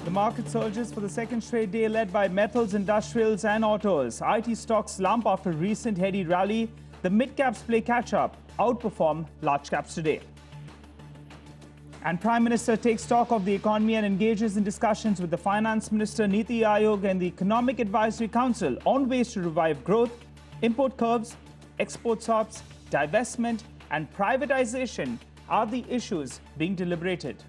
The market surges for the second straight day, led by metals, industrials and autos. IT stocks slump after recent heady rally. The mid-caps play catch-up, outperform large caps today. And Prime Minister takes stock of the economy and engages in discussions with the Finance Minister, Niti Aayog and the Economic Advisory Council on ways to revive growth, import curbs, export stops, divestment and privatization are the issues being deliberated.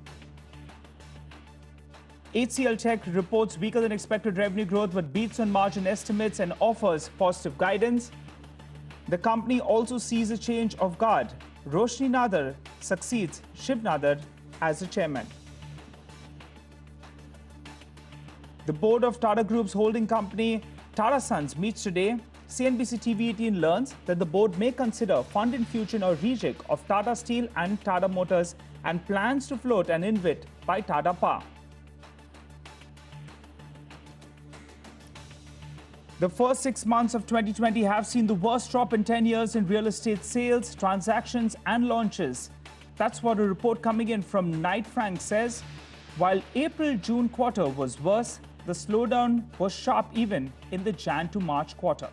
HCL Tech reports weaker than expected revenue growth but beats on margin estimates and offers positive guidance. The company also sees a change of guard. Roshni Nadar succeeds Shiv Nadar as the chairman. The board of Tata Group's holding company Tata Sons meets today. CNBC TV18 learns that the board may consider fund infusion or rejig of Tata Steel and Tata Motors and plans to float an InvIT by Tata Power. The first 6 months of 2020 have seen the worst drop in 10 years in real estate sales, transactions and launches. That's what a report coming in from Knight Frank says. While April-June quarter was worse, the slowdown was sharp even in the Jan to March quarter.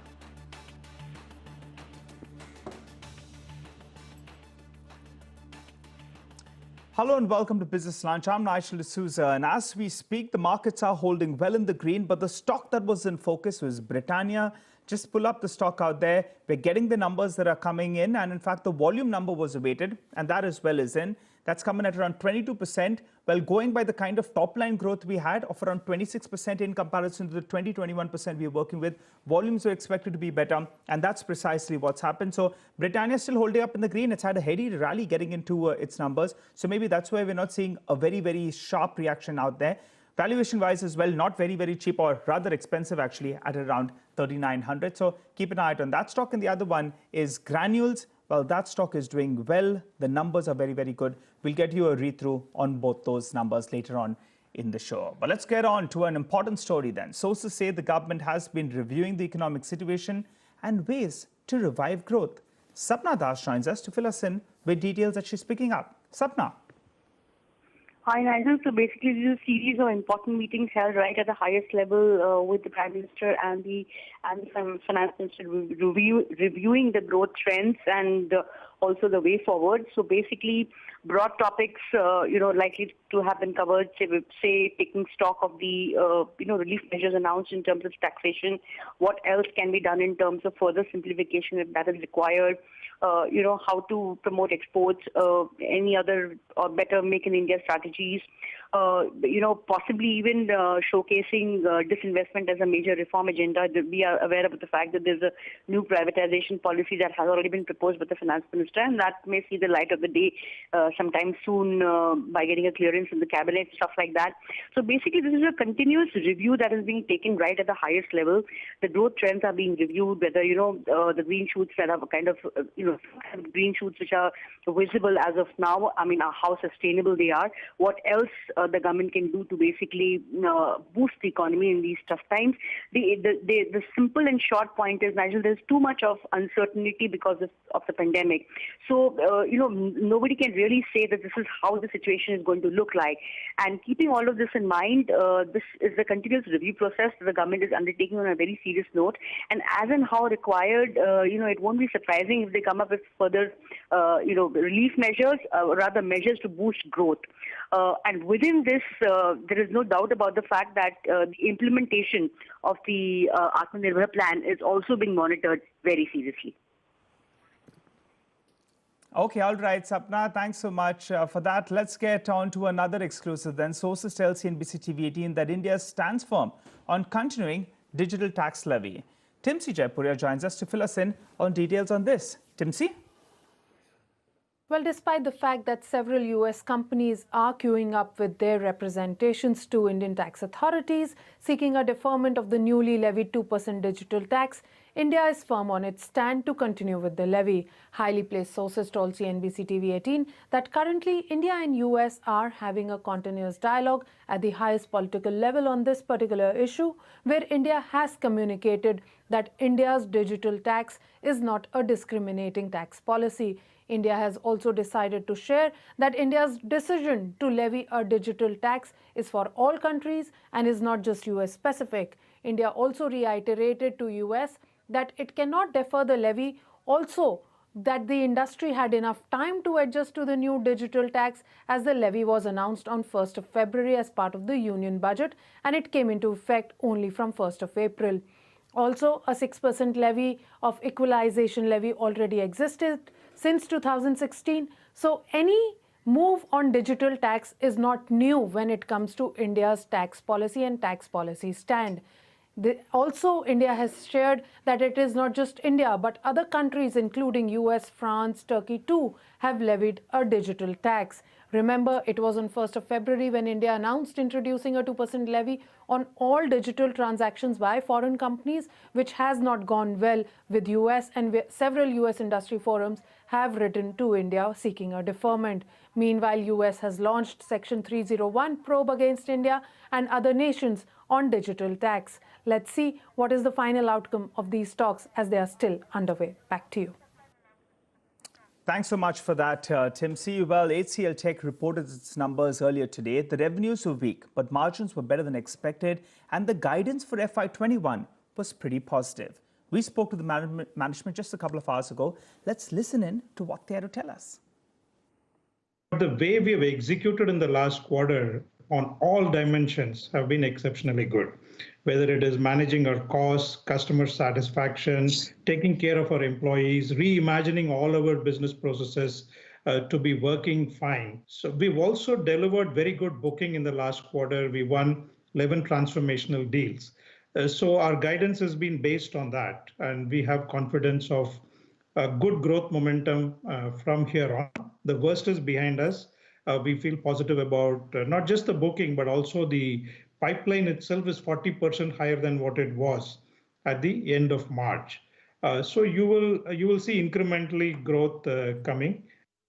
Hello and welcome to Business Lunch. I'm Nigel D'Souza, and as we speak, the markets are holding well in the green, but the stock that was in focus was Britannia. Just pull up the stock out there. We're getting the numbers that are coming in, and in fact, the volume number was awaited, and that as well is in. That's coming at around 22%, well, going by the kind of top-line growth we had of around 26% in comparison to the 20-21% we are working with. Volumes are expected to be better, and that's precisely what's happened. So Britannia is still holding up in the green. It's had a heady rally getting into its numbers. So maybe that's why we're not seeing a very, very sharp reaction out there. Valuation-wise as well, not very, very cheap, or rather expensive actually, at around 3,900. So keep an eye out on that stock. And the other one is Granules. Well, that stock is doing well. The numbers are very, very good. We'll get you a read-through on both those numbers later on in the show. But let's get on to an important story then. Sources say the government has been reviewing the economic situation and ways to revive growth. Sapna Das joins us to fill us in with details that she's picking up. Sapna. Hi, Nigel. So basically, this is a series of important meetings held right at the highest level with the Prime Minister and the Finance Minister reviewing the growth trends and also the way forward. So basically, broad topics, likely to have been covered, say taking stock of the, relief measures announced in terms of taxation. What else can be done in terms of further simplification if that is required? How to promote exports, any other or better Make in India strategies, possibly even showcasing disinvestment as a major reform agenda. We are aware of the fact that there's a new privatization policy that has already been proposed by the Finance Minister, and that may see the light of the day sometime soon by getting a clearance in the cabinet, stuff like that. So basically, this is a continuous review that is being taken right at the highest level. The growth trends are being reviewed, whether, the green shoots that are kind of, green shoots which are visible as of now, how sustainable they are, what else the government can do to basically boost the economy in these tough times. The simple and short point is, Nigel, there's too much of uncertainty because of the pandemic. So, nobody can really say that this is how the situation is going to look like. And keeping all of this in mind, this is a continuous review process that the government is undertaking on a very serious note. And as and how required, it won't be surprising if they come up with further, relief measures, rather measures to boost growth. And within this, there is no doubt about the fact that the implementation of the Atmanirbhar plan is also being monitored very seriously. Okay, all right, Sapna, thanks so much for that. Let's get on to another exclusive then. Sources tell CNBC TV18 that India stands firm on continuing digital tax levy. Timsi Jaipuria joins us to fill us in on details on this. Timsi? Well, despite the fact that several US companies are queuing up with their representations to Indian tax authorities, seeking a deferment of the newly levied 2% digital tax, India is firm on its stand to continue with the levy. Highly placed sources told CNBC TV18 that currently India and US are having a continuous dialogue at the highest political level on this particular issue, where India has communicated that India's digital tax is not a discriminating tax policy. India has also decided to share that India's decision to levy a digital tax is for all countries and is not just US specific. India also reiterated to US that it cannot defer the levy, also that the industry had enough time to adjust to the new digital tax, as the levy was announced on 1st of February as part of the union budget and it came into effect only from 1st of April. Also, a 6% levy of equalization levy already existed since 2016. So any move on digital tax is not new when it comes to India's tax policy and tax policy stand. Also, India has shared that it is not just India, but other countries including US, France, Turkey too have levied a digital tax. Remember, it was on 1st of February when India announced introducing a 2% levy on all digital transactions by foreign companies, which has not gone well with US, and several US industry forums have written to India seeking a deferment. Meanwhile, US has launched Section 301 probe against India and other nations on digital tax. Let's see what is the final outcome of these talks as they are still underway. Back to you. Thanks so much for that, Tim. See you well. HCL Tech reported its numbers earlier today. The revenues were weak, but margins were better than expected, and the guidance for FY21 was pretty positive. We spoke to the management just a couple of hours ago. Let's listen in to what they had to tell us. The way we have executed in the last quarter on all dimensions have been exceptionally good, whether it is managing our costs, customer satisfaction, taking care of our employees, reimagining all our business processes to be working fine. So we've also delivered very good booking in the last quarter. We won 11 transformational deals. So our guidance has been based on that, and we have confidence of good growth momentum from here on. The worst is behind us. We feel positive about not just the booking, but also the pipeline itself is 40% higher than what it was at the end of March. So you will see incrementally growth coming.